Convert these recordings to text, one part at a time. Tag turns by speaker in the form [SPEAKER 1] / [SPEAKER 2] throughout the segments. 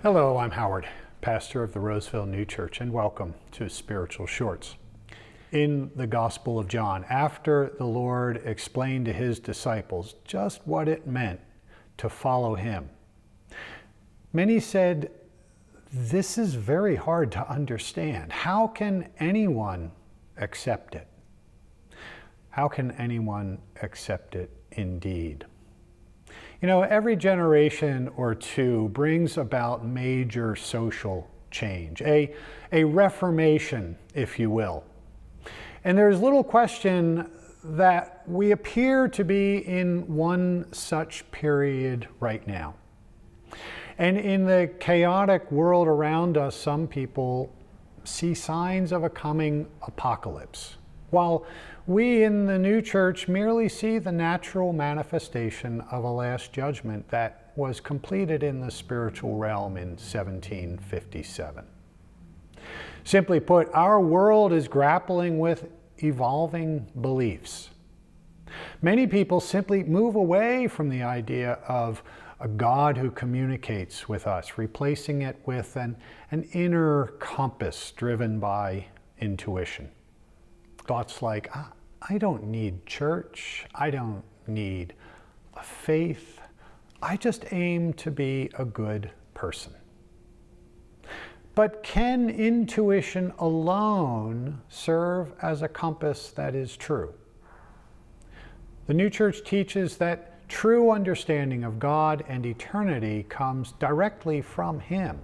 [SPEAKER 1] Hello, I'm Howard, pastor of the Roseville New Church, and welcome to Spiritual Shorts. In the Gospel of John, after the Lord explained to his disciples just what it meant to follow him, many said, "This is very hard to understand. How can anyone accept it?" How can anyone accept it indeed? You know, every generation or two brings about major social change, a reformation, if you will. And there's little question that we appear to be in one such period right now. And in the chaotic world around us, some people see signs of a coming apocalypse, while we in the new church merely see the natural manifestation of a last judgment that was completed in the spiritual realm in 1757. Simply put, our world is grappling with evolving beliefs. Many people simply move away from the idea of a God who communicates with us, replacing it with an inner compass driven by intuition. Thoughts like, I don't need church, I don't need a faith, I just aim to be a good person. But can intuition alone serve as a compass that is true? The New Church teaches that true understanding of God and eternity comes directly from Him.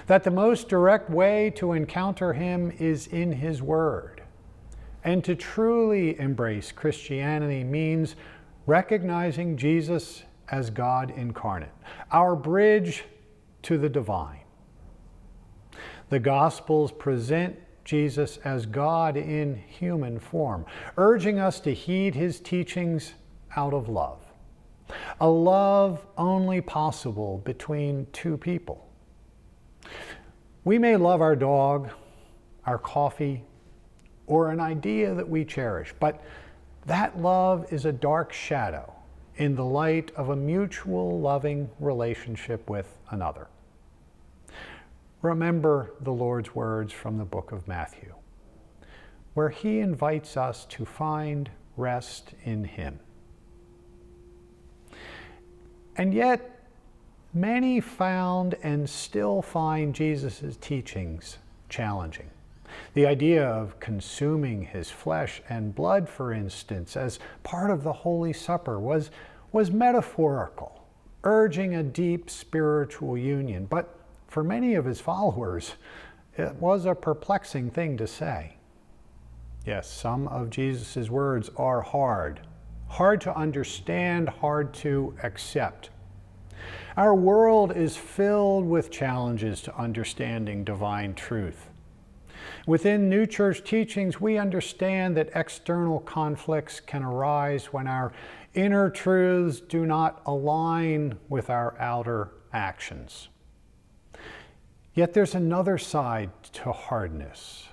[SPEAKER 1] That the most direct way to encounter Him is in His Word. And to truly embrace Christianity means recognizing Jesus as God incarnate, our bridge to the divine. The Gospels present Jesus as God in human form, urging us to heed His teachings out of love. A love only possible between two people. We may love our dog, our coffee, or an idea that we cherish, but that love is a dark shadow in the light of a mutual loving relationship with another. Remember the Lord's words from the book of Matthew, where He invites us to find rest in Him. And yet, many found and still find Jesus' teachings challenging. The idea of consuming His flesh and blood, for instance, as part of the Holy Supper was metaphorical, urging a deep spiritual union. But for many of His followers, it was a perplexing thing to say. Yes, some of Jesus' words are hard to understand, hard to accept. Our world is filled with challenges to understanding divine truth. Within New Church teachings, we understand that external conflicts can arise when our inner truths do not align with our outer actions. Yet there's another side to hardness.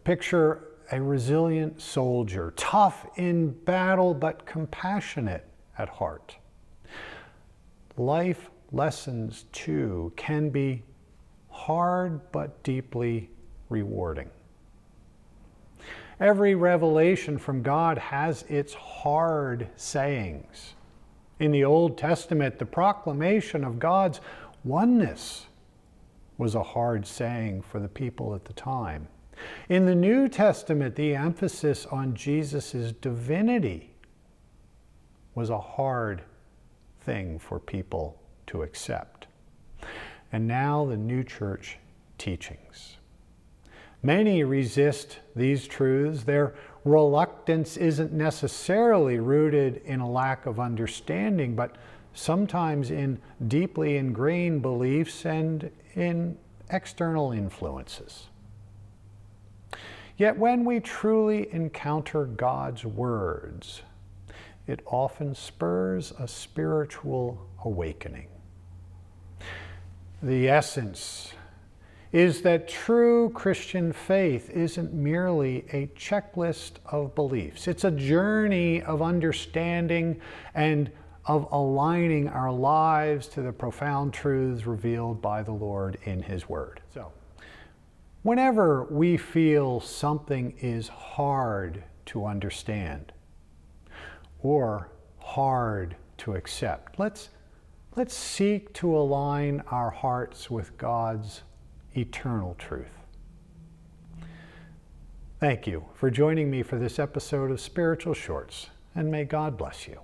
[SPEAKER 1] Picture a resilient soldier, tough in battle but compassionate at heart. Life lessons, too, can be hard but deeply rewarding. Every revelation from God has its hard sayings. In the Old Testament, the proclamation of God's oneness was a hard saying for the people at the time. In the New Testament, the emphasis on Jesus' divinity was a hard thing for people to accept. And now the New Church teachings. Many resist these truths. Their reluctance isn't necessarily rooted in a lack of understanding, but sometimes in deeply ingrained beliefs and in external influences. Yet when we truly encounter God's words, it often spurs a spiritual awakening. The essence is that true Christian faith isn't merely a checklist of beliefs. It's a journey of understanding and of aligning our lives to the profound truths revealed by the Lord in His Word. So, whenever we feel something is hard to understand or hard to accept, let's seek to align our hearts with God's eternal truth. Thank you for joining me for this episode of Spiritual Shorts, and may God bless you.